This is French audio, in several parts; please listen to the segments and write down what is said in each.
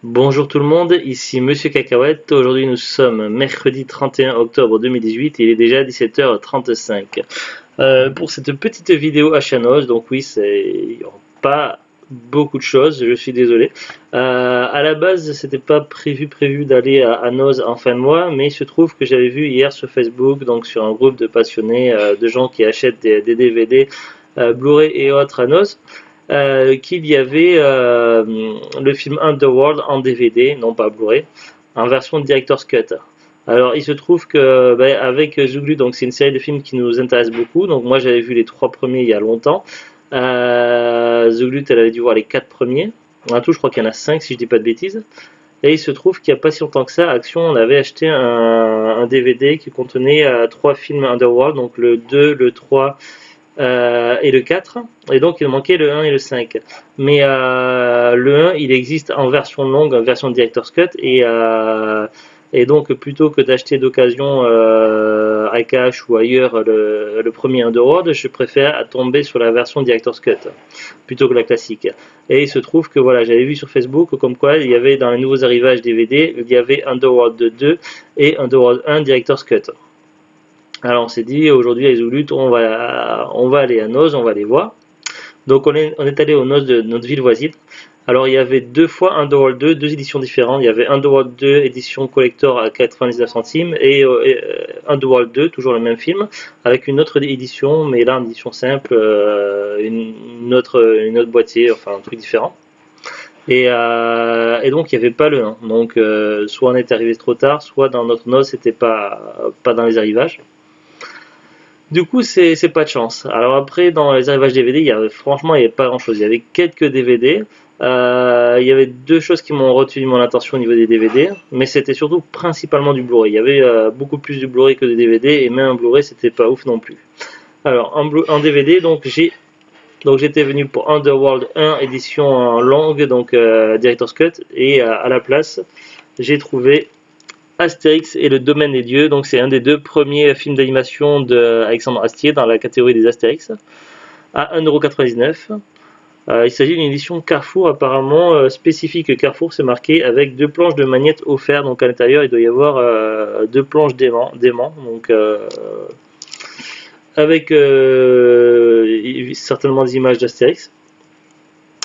Bonjour tout le monde, ici Monsieur Cacahuète. Aujourd'hui nous sommes mercredi 31 octobre 2018 et il est déjà 17h35. Pour cette petite vidéo à Chanos, donc oui, il y aura pas beaucoup de choses, je suis désolé. À la base, c'était pas prévu d'aller à Noz en fin de mois, mais il se trouve que j'avais vu hier sur Facebook, donc sur un groupe de passionnés, de gens qui achètent des DVD, Blu-ray et autres à Noz, qu'il y avait le film Underworld en DVD, non pas Blu-ray, en version Director's Cut. Alors, il se trouve que avec Zuglu, donc c'est une série de films qui nous intéresse beaucoup. Donc moi, j'avais vu les trois premiers il y a longtemps. Zuglu, elle avait dû voir les quatre premiers. En tout, je crois qu'il y en a cinq si je dis pas de bêtises. Et il se trouve qu'il n'y a pas si longtemps que ça, Action, on avait acheté un DVD qui contenait trois films Underworld, donc le 2, le 3 et le 4. Et donc il manquait le 1 et le 5. Mais le 1, il existe en version longue, en version Director's Cut. Et donc plutôt que d'acheter d'occasion à cash ou ailleurs le premier Underworld, je préfère tomber sur la version Director's Cut plutôt que la classique. Et il se trouve que voilà, j'avais vu sur Facebook comme quoi il y avait dans les nouveaux arrivages DVD, il y avait Underworld 2 et Underworld 1 Director's Cut. Alors on s'est dit aujourd'hui à Zoulut, on va aller à Noz, on va les voir. Donc on est allé au Noz de notre ville voisine. Alors il y avait deux fois Underworld 2, deux éditions différentes. Il y avait Underworld 2 édition collector à 99 centimes et Underworld 2, toujours le même film, avec une autre édition, mais là en édition simple, une autre boîtier, enfin un truc différent. Et donc il n'y avait pas le 1. Donc soit on est arrivé trop tard, soit dans notre noce c'était pas dans les arrivages. Du coup, c'est pas de chance. Alors après, dans les arrivages DVD, franchement, il n'y avait pas grand-chose. Il y avait quelques DVD. Il y avait deux choses qui m'ont retenu mon attention au niveau des DVD, mais c'était surtout principalement du Blu-ray. Il y avait beaucoup plus de Blu-ray que de DVD, et même un Blu-ray, c'était pas ouf non plus. Alors, en DVD, donc j'étais venu pour Underworld 1 édition en longue, donc Director's Cut, et à la place, j'ai trouvé Astérix et le domaine des dieux. Donc c'est un des deux premiers films d'animation d'Alexandre Astier dans la catégorie des Astérix à 1,99 €. Il s'agit d'une édition Carrefour apparemment spécifique Carrefour, c'est marqué avec deux planches de magnettes offertes. Donc à l'intérieur il doit y avoir deux planches d'aimants, donc avec certainement des images d'Astérix.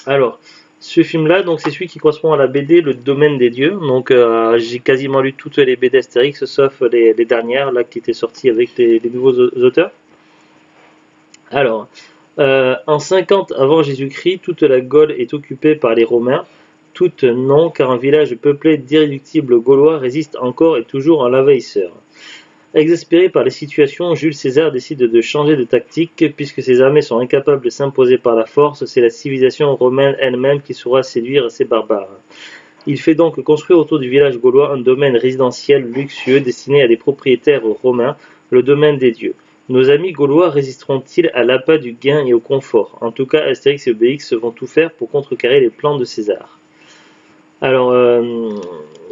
Alors, ce film-là, donc c'est celui qui correspond à la BD Le Domaine des Dieux. Donc, j'ai quasiment lu toutes les BD Astérix, sauf les dernières là qui étaient sorties avec les nouveaux auteurs. Alors, en 50 avant Jésus-Christ, toute la Gaule est occupée par les Romains. Toute non, car un village peuplé d'irréductibles Gaulois résiste encore et toujours à l'envahisseur. Exaspéré par les situations, Jules César décide de changer de tactique, puisque ses armées sont incapables de s'imposer par la force, c'est la civilisation romaine elle-même qui saura séduire ces barbares. Il fait donc construire autour du village gaulois un domaine résidentiel luxueux destiné à des propriétaires romains, le domaine des dieux. Nos amis gaulois résisteront-ils à l'appât du gain et au confort? En tout cas, Astérix et Obélix vont tout faire pour contrecarrer les plans de César. Alors,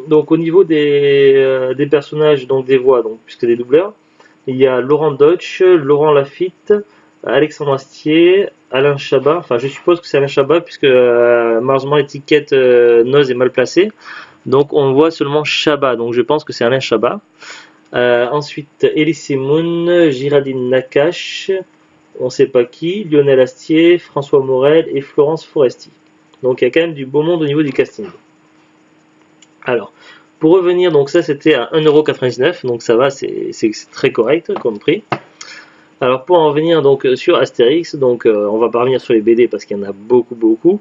donc au niveau des personnages, donc des voix, donc puisque des doubleurs, il y a Laurent Deutsch, Laurent Lafitte, Alexandre Astier, Alain Chabat. Enfin, je suppose que c'est Alain Chabat puisque malheureusement l'étiquette Noz est mal placée. Donc on voit seulement Chabat. Donc je pense que c'est Alain Chabat. Ensuite, Elise Moon, Giraldine Nakache, on ne sait pas qui, Lionel Astier, François Morel et Florence Foresti. Donc il y a quand même du beau monde au niveau du casting. Alors, pour revenir, donc ça c'était à 1,99 €, donc ça va, c'est très correct comme prix. Alors pour en revenir donc sur Astérix, donc on va pas revenir sur les BD parce qu'il y en a beaucoup.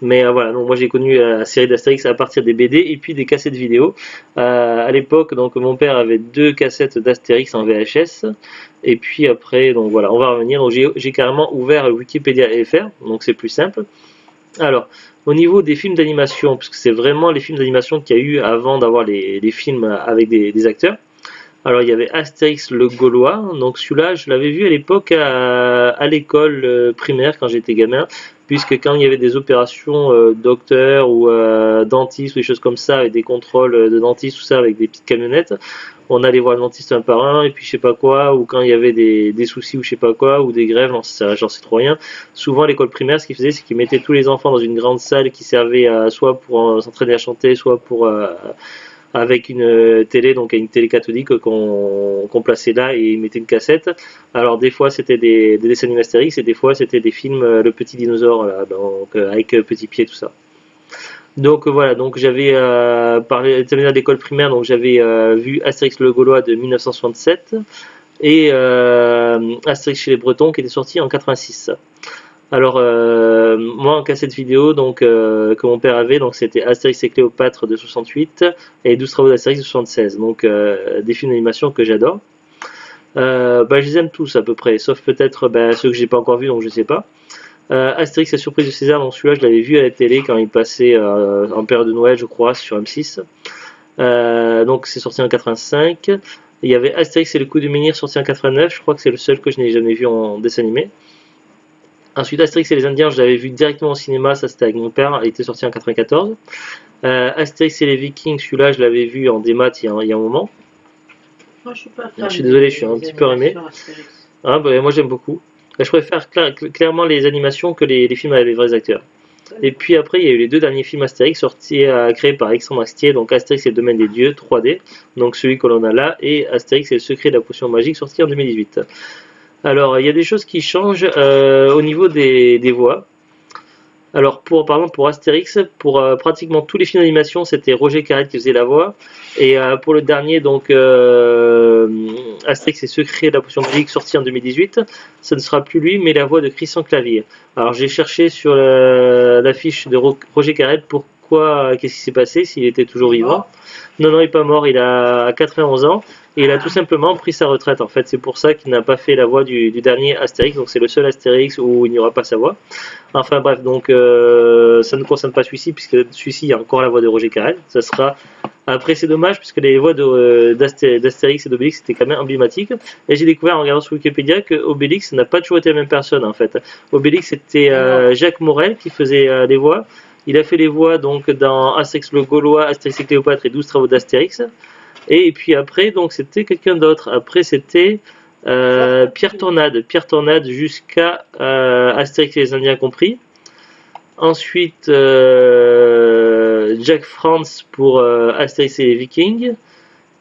Mais voilà, donc moi j'ai connu la série d'Astérix à partir des BD et puis des cassettes vidéo. À l'époque, donc mon père avait deux cassettes d'Astérix en VHS. Et puis après, donc voilà, on va revenir. Donc j'ai carrément ouvert Wikipédia FR, donc c'est plus simple. Alors, au niveau des films d'animation, puisque c'est vraiment les films d'animation qu'il y a eu avant d'avoir les films avec des acteurs. Alors, il y avait Astérix le Gaulois. Donc celui-là, je l'avais vu à l'époque à l'école primaire quand j'étais gamin. puisque quand il y avait des opérations docteur ou dentiste ou des choses comme ça, avec des contrôles de dentiste, tout ça, avec des petites camionnettes, on allait voir le dentiste un par un, et puis je sais pas quoi, ou quand il y avait des soucis ou je sais pas quoi, ou des grèves, j'en sais trop rien. Souvent, l'école primaire, ce qu'ils faisaient, c'est qu'ils mettaient tous les enfants dans une grande salle qui servait soit pour s'entraîner à chanter, soit pour avec une télé, donc une télé cathodique qu'on plaçait là et ils mettaient une cassette. Alors des fois c'était des dessins animés Astérix et des fois c'était des films Le Petit Dinosaure, là, donc avec Petit Pied, tout ça. Donc voilà, donc j'avais terminé à l'école primaire, donc j'avais vu Astérix le Gaulois de 1967 et Astérix chez les Bretons qui était sorti en 86. Alors moi en cassette vidéo donc que mon père avait, donc c'était Astérix et Cléopâtre de 68 et 12 travaux d'Astérix de 76, donc des films d'animation que j'adore. Je les aime tous à peu près, sauf peut-être ceux que j'ai pas encore vus, donc je sais pas. Astérix la surprise de César, donc celui-là je l'avais vu à la télé quand il passait en période de Noël, je crois, sur M6. Donc c'est sorti en 85. Il y avait Astérix et le coup du menhir sorti en 89, je crois que c'est le seul que je n'ai jamais vu en dessin animé. Ensuite, Astérix et les Indiens, je l'avais vu directement au cinéma, ça c'était avec mon père, il était sorti en 94. Astérix et les Vikings, celui-là je l'avais vu en démat il y a un moment. Moi, je suis pas Je suis désolé, je suis un petit peu aimé. Ah, moi j'aime beaucoup. Je préfère clairement les animations que les films avec les vrais acteurs. Et puis après, il y a eu les deux derniers films Astérix sortis, créés par Alexandre Astier, donc Astérix et le domaine des dieux, 3D, donc celui que l'on a là, et Astérix et le secret de la potion magique, sorti en 2018. Alors, il y a des choses qui changent au niveau des voix. Alors, par exemple, pour Astérix, pour pratiquement tous les films d'animation, c'était Roger Carrel qui faisait la voix. Et pour le dernier, donc Astérix et Secret de la potion magique, sorti en 2018, ce ne sera plus lui, mais la voix de Christian Clavier. Alors, j'ai cherché sur l'affiche de Roger Carrel pourquoi, qu'est-ce qui s'est passé, s'il était toujours vivant. Non, il n'est pas mort, il a 91 ans. Et il a tout simplement pris sa retraite en fait, c'est pour ça qu'il n'a pas fait la voix du dernier Astérix, donc c'est le seul Astérix où il n'y aura pas sa voix. Enfin bref, donc ça ne concerne pas celui-ci, puisque celui-ci il y a encore la voix de Roger Carrel, ça sera... Après c'est dommage, puisque les voix d'Astérix et d'Obélix étaient quand même emblématiques, et j'ai découvert en regardant sur Wikipédia que Obélix n'a pas toujours été la même personne en fait. Obélix c'était Jacques Morel qui faisait les voix, il a fait les voix donc dans Astérix le Gaulois, Astérix et Cléopâtre et 12 travaux d'Astérix. Et puis après, donc c'était quelqu'un d'autre. Après, c'était Pierre Tornade jusqu'à Astérix et les Indiens compris. Ensuite, Jack France pour Astérix et les Vikings.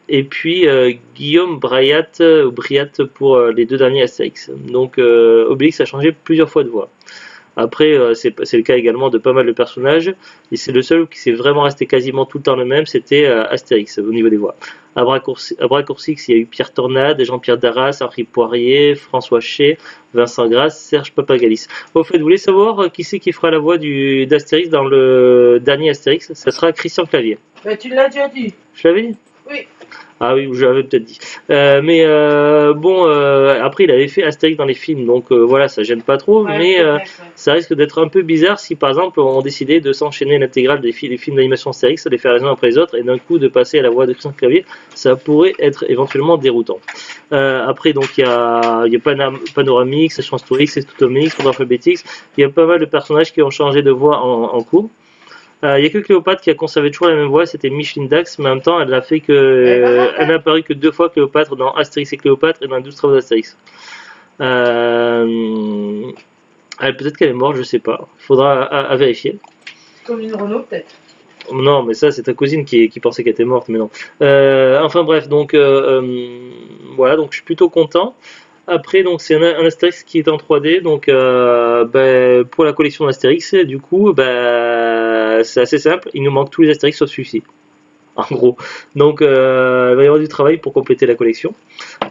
Et puis Guillaume Briat pour les deux derniers Astérix. Donc Obélix a changé plusieurs fois de voix. Après, c'est le cas également de pas mal de personnages, et c'est le seul qui s'est vraiment resté quasiment tout le temps le même, c'était Astérix au niveau des voix. À Bracourcix, il y a eu Pierre Tornade, Jean-Pierre Darras, Henri Poirier, François Chez, Vincent Grasse, Serge Papagalis. Au fait, vous voulez savoir qui c'est qui fera la voix d'Astérix dans le dernier Astérix? Ça sera Christian Clavier. Mais tu l'as déjà dit. Je l'avais dit? Oui. Ah oui, je l'avais peut-être dit. Après il avait fait Astérix dans les films, donc voilà, ça gêne pas trop, ouais, mais ça risque d'être un peu bizarre si par exemple on décidait de s'enchaîner l'intégrale des films d'animation Astérix, de les faire les uns après les autres, et d'un coup de passer à la voix de Christian Clavier, ça pourrait être éventuellement déroutant. Après donc il y a Panoramix, Chance Tourix, Totomix, Ordre Alphabétique, il y a pas mal de personnages qui ont changé de voix en cours. Il n'y a que Cléopâtre qui a conservé toujours la même voix, c'était Micheline Dax, mais en même temps elle n'a elle n'a apparu que 2 fois Cléopâtre dans Astérix et Cléopâtre et dans 12 travaux d'Astérix. Peut-être qu'elle est morte, je sais pas, il faudra à vérifier. Comme une Renault peut-être. Non, mais ça c'est ta cousine qui pensait qu'elle était morte, mais non. Enfin bref, donc voilà, donc je suis plutôt content. Après, donc c'est un Astérix qui est en 3D, donc pour la collection d'Astérix, du coup, c'est assez simple, il nous manque tous les Astérix sauf celui-ci, en gros. Donc il va y avoir du travail pour compléter la collection.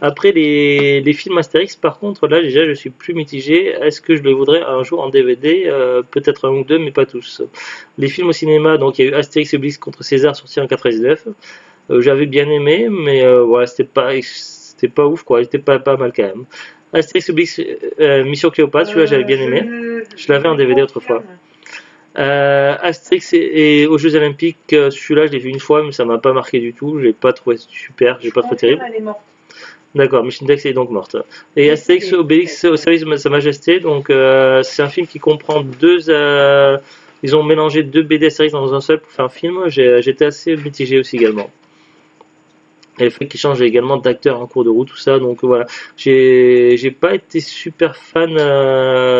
Après les films Astérix, par contre, là déjà je suis plus mitigé, est-ce que je les voudrais un jour en DVD, peut-être un ou deux, mais pas tous. Les films au cinéma, donc il y a eu Astérix et Obélix contre César, sorti en 99, j'avais bien aimé, mais voilà, c'était pas ouf quoi, c'était pas mal quand même. Astérix Obélix Mission Cléopâtre, celui-là j'avais bien aimé, je l'avais en DVD autrefois. Astérix et aux Jeux Olympiques, celui-là je l'ai vu une fois mais ça m'a pas marqué du tout, je l'ai pas trouvé super, j'ai pas trouvé terrible. D'accord, Mission Dex est donc morte. Et Astérix Obélix au service de Sa Majesté, donc c'est un film qui comprend ils ont mélangé deux BD Astérix dans un seul pour faire un film. J'étais assez mitigé aussi également. Et le fait qu'ils changent également d'acteur en cours de route, tout ça, donc voilà. J'ai pas été super fan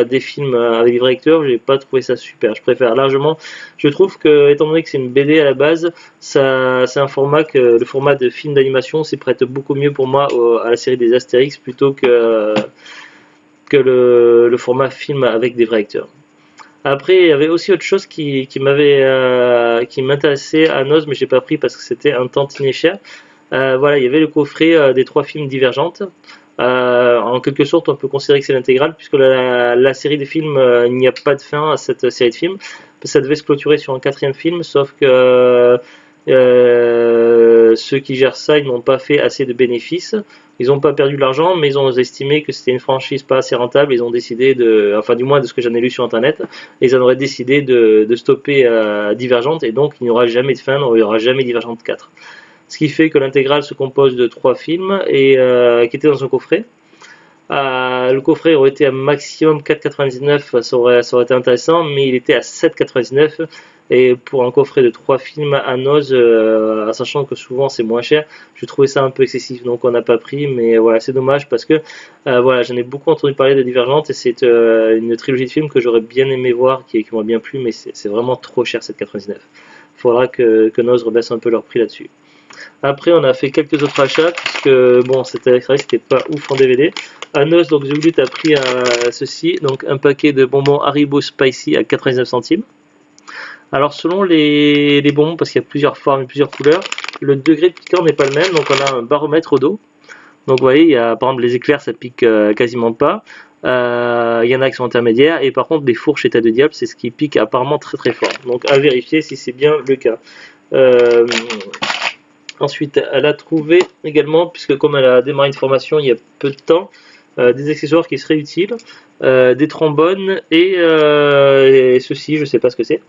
des films avec des vrais acteurs, j'ai pas trouvé ça super. Je préfère largement. Je trouve que, étant donné que c'est une BD à la base, ça, c'est un format que le format de film d'animation s'y prête beaucoup mieux pour moi à la série des Astérix plutôt que le format film avec des vrais acteurs. Après, il y avait aussi autre chose qui m'intéressait à Noz, mais j'ai pas pris parce que c'était un tantinet cher. Voilà, il y avait le coffret des trois films Divergentes. En quelque sorte, on peut considérer que c'est l'intégrale, puisque la série de films, il n'y a pas de fin à cette série de films. Ça devait se clôturer sur un quatrième film, sauf que ceux qui gèrent ça, ils n'ont pas fait assez de bénéfices. Ils n'ont pas perdu de l'argent, mais ils ont estimé que c'était une franchise pas assez rentable. Ils ont décidé enfin du moins de ce que j'en ai lu sur internet, ils en auraient décidé de stopper Divergente, et donc il n'y aura jamais de fin, il n'y aura jamais Divergente 4. Ce qui fait que l'intégrale se compose de trois films et qui étaient dans un coffret. Le coffret aurait été à maximum 4,99, ça aurait été intéressant, mais il était à 7,99. Et pour un coffret de trois films à Noz, sachant que souvent c'est moins cher, je trouvais ça un peu excessif, donc on n'a pas pris. Mais voilà, c'est dommage parce que voilà, j'en ai beaucoup entendu parler de Divergente et c'est une trilogie de films que j'aurais bien aimé voir, qui m'ont bien plu, mais c'est vraiment trop cher, 7,99. Il faudra que Noz rebaisse un peu leur prix là-dessus. Après, on a fait quelques autres achats, puisque bon, c'était pas ouf en DVD. À Noz, donc Zulut a pris ceci, donc un paquet de bonbons Haribo Spicy à 99 centimes. Alors, selon les bonbons, parce qu'il y a plusieurs formes et plusieurs couleurs, le degré de piquant n'est pas le même, donc on a un baromètre au dos. Donc, vous voyez, il y a par exemple les éclairs, ça pique quasiment pas. Il y en a qui sont intermédiaires, et par contre, les fourches et têtes de diable, c'est ce qui pique apparemment très très fort. Donc, à vérifier si c'est bien le cas. Ensuite, elle a trouvé également, puisque comme elle a démarré une formation il y a peu de temps, des accessoires qui seraient utiles, des trombones et ceci, je sais pas ce que c'est.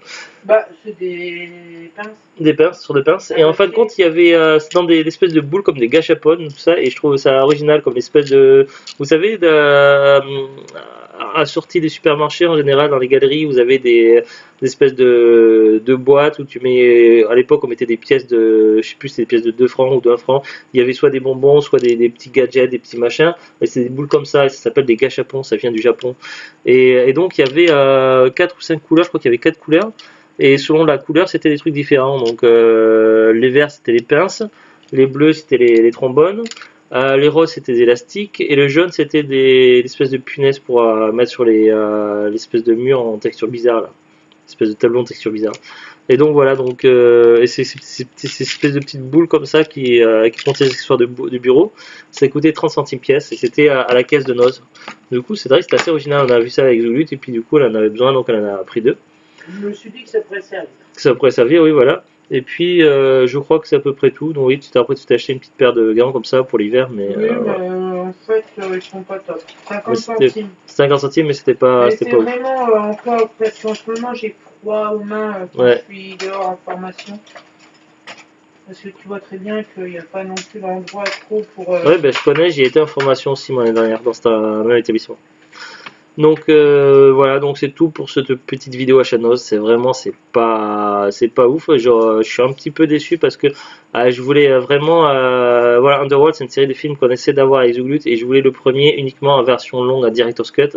Bah, c'est des pinces. Des pinces, sur des pinces. Et en fin de compte, il y avait c'est dans des espèces de boules comme des gâchapon, tout ça, et je trouve ça original comme espèce de. Vous savez, à sortie des supermarchés en général, dans les galeries, vous avez des espèces de boîtes où tu mets. À l'époque, on mettait des pièces de. Je sais plus, c'était des pièces de 2 francs ou d'1 franc. Il y avait soit des bonbons, soit des petits gadgets, des petits machins. Et c'est des boules comme ça, et ça s'appelle des gâchapons, ça vient du Japon. Et donc, il y avait 4 ou 5 couleurs, je crois qu'il y avait 4 couleurs. Et selon la couleur, c'était des trucs différents. Donc les verts, c'était les pinces, les bleus, c'était les trombones, les roses, c'était des élastiques, et le jaune, c'était des espèces de punaises pour mettre sur l'espèce de mur en texture bizarre, là. Espèce de tableau en texture bizarre. Et donc voilà, donc et ces espèces de petites boules comme ça qui contiennent des accessoires de bureau, ça coûtait 30 centimes pièce, et c'était à la caisse de Noz. Du coup, c'est vrai que c'était assez original, on a vu ça avec Zulut, et puis du coup, elle en avait besoin, donc elle en a pris 2. Je me suis dit que ça pourrait servir. Ça pourrait servir, oui, voilà. Et puis, je crois que c'est à peu près tout. Donc, oui, après, tu t'es acheté une petite paire de gants comme ça pour l'hiver, mais. Oui, mais en fait, ils sont pas top. 50 centimes. 50 centimes, mais c'était pas. C'est vraiment encore, parce qu'en ce moment, j'ai froid aux mains quand je suis dehors en formation. Parce que tu vois très bien qu'il n'y a pas non plus l'endroit trop pour. Ouais, ben je connais, j'y étais en formation aussi l'année dernière dans ce même établissement. Donc voilà, donc c'est tout pour cette petite vidéo à Noz. C'est vraiment c'est pas ouf. Genre, je suis un petit peu déçu parce que je voulais vraiment voilà, Underworld, c'est une série de films qu'on essaie d'avoir avec Zulut, et je voulais le premier uniquement en version longue à Director's Cut,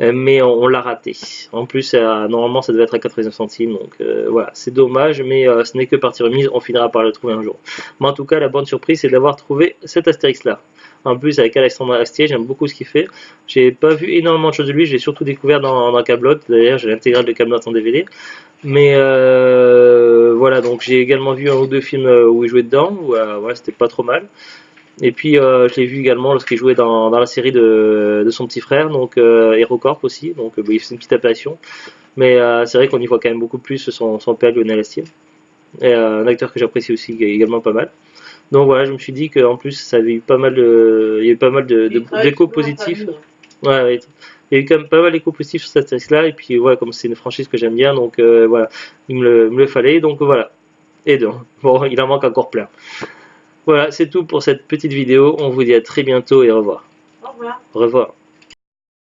mais on l'a raté. En plus, normalement ça devait être à 99 centimes, donc voilà, c'est dommage, mais ce n'est que partie remise, on finira par le trouver un jour. Mais en tout cas, la bonne surprise, c'est d'avoir trouvé cet Astérix là. En plus, avec Alexandre Astier, j'aime beaucoup ce qu'il fait. J'ai pas vu énormément de choses de lui, j'ai surtout découvert dans Kaamelott. D'ailleurs, j'ai l'intégrale de Kaamelott en DVD. Mais voilà, donc j'ai également vu un ou deux films où il jouait dedans, où voilà, c'était pas trop mal. Et puis je l'ai vu également lorsqu'il jouait dans la série de son petit frère, donc HeroCorp aussi, donc il fait une petite apparition. Mais c'est vrai qu'on y voit quand même beaucoup plus son père Lionel Astier. Et un acteur que j'apprécie aussi également pas mal. Donc voilà, je me suis dit qu'en plus ça avait eu pas mal il y a eu pas mal d'échos positifs. Ouais, il y a eu quand même pas mal d'échos positifs sur cette série là, et puis voilà, comme c'est une franchise que j'aime bien, donc voilà, il me le fallait, donc voilà. Et donc, bon, il en manque encore plein. Voilà, c'est tout pour cette petite vidéo. On vous dit à très bientôt et au revoir. Au revoir. Au revoir.